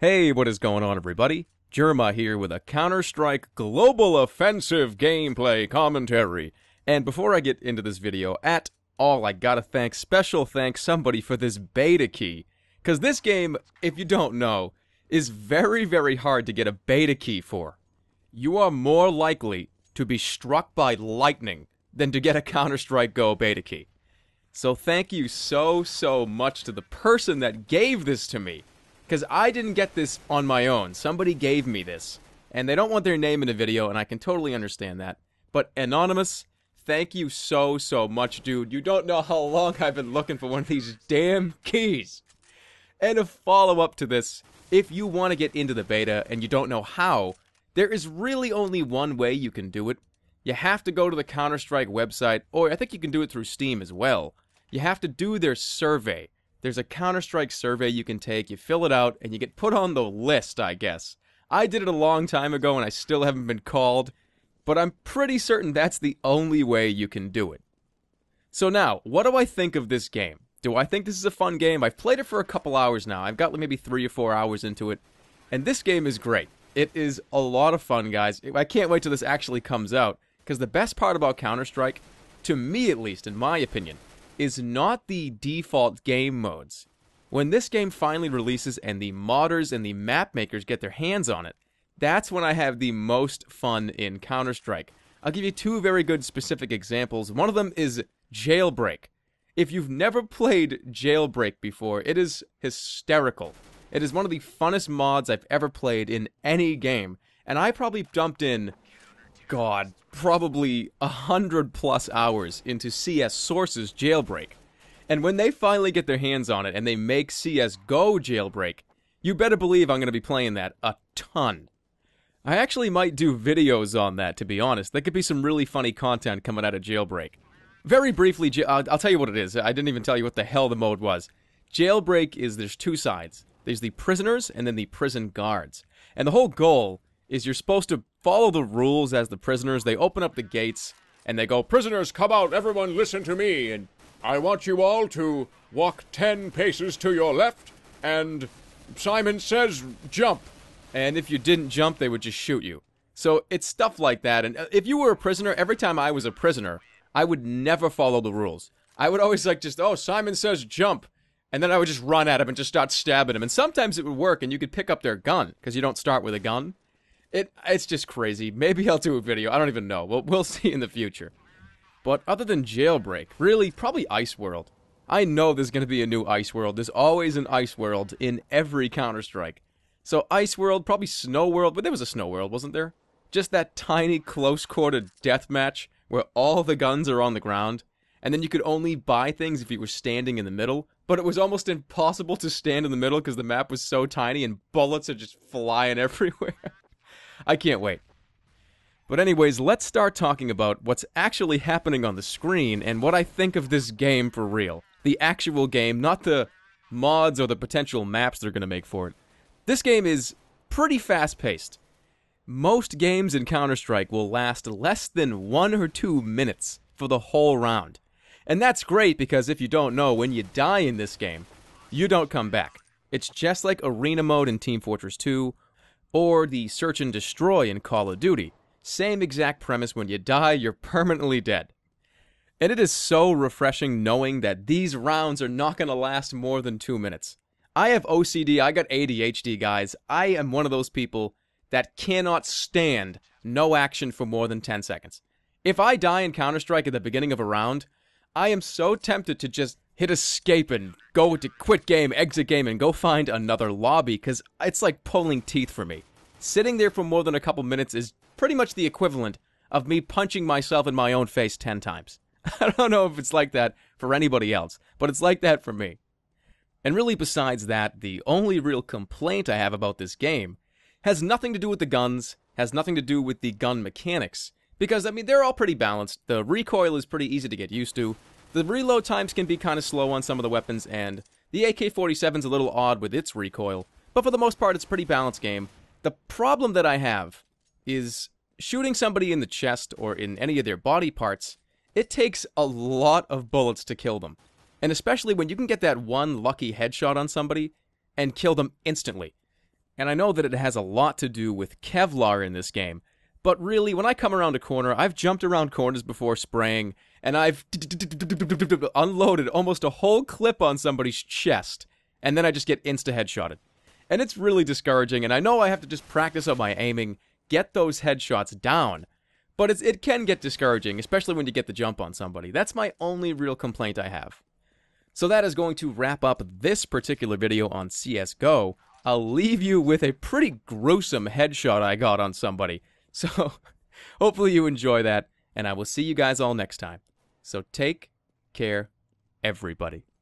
Hey, what is going on, everybody? Jerma here with a Counter-Strike Global Offensive gameplay commentary. And before I get into this video at all, I gotta special thank somebody for this beta key. Because this game, if you don't know, is very, very hard to get a beta key for. You are more likely to be struck by lightning than to get a Counter-Strike Go beta key. So thank you so much to the person that gave this to me. Because I didn't get this on my own. Somebody gave me this. And they don't want their name in the video, and I can totally understand that. But Anonymous, thank you so much, dude. You don't know how long I've been looking for one of these damn keys. And a follow-up to this, if you want to get into the beta and you don't know how, there is really only one way you can do it. You have to go to the Counter-Strike website, or I think you can do it through Steam as well. You have to do their survey. There's a Counter-Strike survey you can take, you fill it out, and you get put on the list, I guess. I did it a long time ago and I still haven't been called, but I'm pretty certain that's the only way you can do it. So now, what do I think of this game? Do I think this is a fun game? I've played it for a couple hours now. I've got maybe 3 or 4 hours into it, and this game is great. It is a lot of fun, guys. I can't wait till this actually comes out, because the best part about Counter-Strike, to me at least, in my opinion, is not the default game modes. When this game finally releases and the modders and the map makers get their hands on it, that's when I have the most fun in Counter-Strike. I'll give you 2 very good specific examples. One of them is Jailbreak. If you've never played Jailbreak before, it is hysterical. It is one of the funnest mods I've ever played in any game, and I probably dumped in, probably 100+ hours into CS Source's Jailbreak. And when they finally get their hands on it and they make CSGO Jailbreak, you better believe I'm going to be playing that a ton. I actually might do videos on that, to be honest. There could be some really funny content coming out of Jailbreak. Very briefly, I'll tell you what it is. I didn't even tell you what the hell the mode was. Jailbreak is, there's 2 sides. There's the prisoners and then the prison guards. And the whole goal is you're supposed to follow the rules as the prisoners. They open up the gates, and they go, "Prisoners, come out, everyone listen to me, and I want you all to walk 10 paces to your left, and Simon says jump." And if you didn't jump, they would just shoot you. So it's stuff like that, and if you were a prisoner, every time I was a prisoner, I would never follow the rules. I would always oh, Simon says jump, and then I would just run at him and just start stabbing him, and sometimes it would work, and you could pick up their gun, because you don't start with a gun. It's just crazy. Maybe I'll do a video. I don't even know. We'll see in the future. But other than Jailbreak, really, probably Ice World. I know there's going to be a new Ice World. There's always an Ice World in every Counter-Strike. So Ice World, probably Snow World. But there was a Snow World, wasn't there? Just that tiny, close-quarter deathmatch where all the guns are on the ground. And then you could only buy things if you were standing in the middle. But it was almost impossible to stand in the middle because the map was so tiny and bullets are just flying everywhere. I can't wait. But anyways, let's start talking about what's actually happening on the screen and what I think of this game for real. The actual game, not the mods or the potential maps they're going to make for it. This game is pretty fast-paced. Most games in Counter-Strike will last less than 1 or 2 minutes for the whole round. And that's great because if you don't know, when you die in this game, you don't come back. It's just like Arena Mode in Team Fortress 2, or the Search and Destroy in Call of Duty. Same exact premise, when you die, you're permanently dead. And it is so refreshing knowing that these rounds are not going to last more than 2 minutes. I have OCD, I got ADHD, guys. I am one of those people that cannot stand no action for more than 10 seconds. If I die in Counter-Strike at the beginning of a round, I am so tempted to just hit escape and go to quit game, exit game, and go find another lobby, because it's like pulling teeth for me. Sitting there for more than a couple minutes is pretty much the equivalent of me punching myself in my own face 10 times. I don't know if it's like that for anybody else, but it's like that for me. And really, besides that, the only real complaint I have about this game has nothing to do with the guns, has nothing to do with the gun mechanics, because, I mean, they're all pretty balanced. The recoil is pretty easy to get used to. The reload times can be kind of slow on some of the weapons, and the AK-47's a little odd with its recoil, but for the most part, it's a pretty balanced game. The problem that I have is shooting somebody in the chest or in any of their body parts. It takes a lot of bullets to kill them, and especially when you can get that one lucky headshot on somebody and kill them instantly. And I know that it has a lot to do with Kevlar in this game, but really, when I come around a corner, I've jumped around corners before spraying, and I've unloaded almost a whole clip on somebody's chest, and then I just get insta-headshotted. And it's really discouraging, and I know I have to just practice up my aiming, get those headshots down, but it can get discouraging, especially when you get the jump on somebody. That's my only real complaint I have. So that is going to wrap up this particular video on CSGO. I'll leave you with a pretty gruesome headshot I got on somebody. So, hopefully you enjoy that, and I will see you guys all next time. So take care, everybody.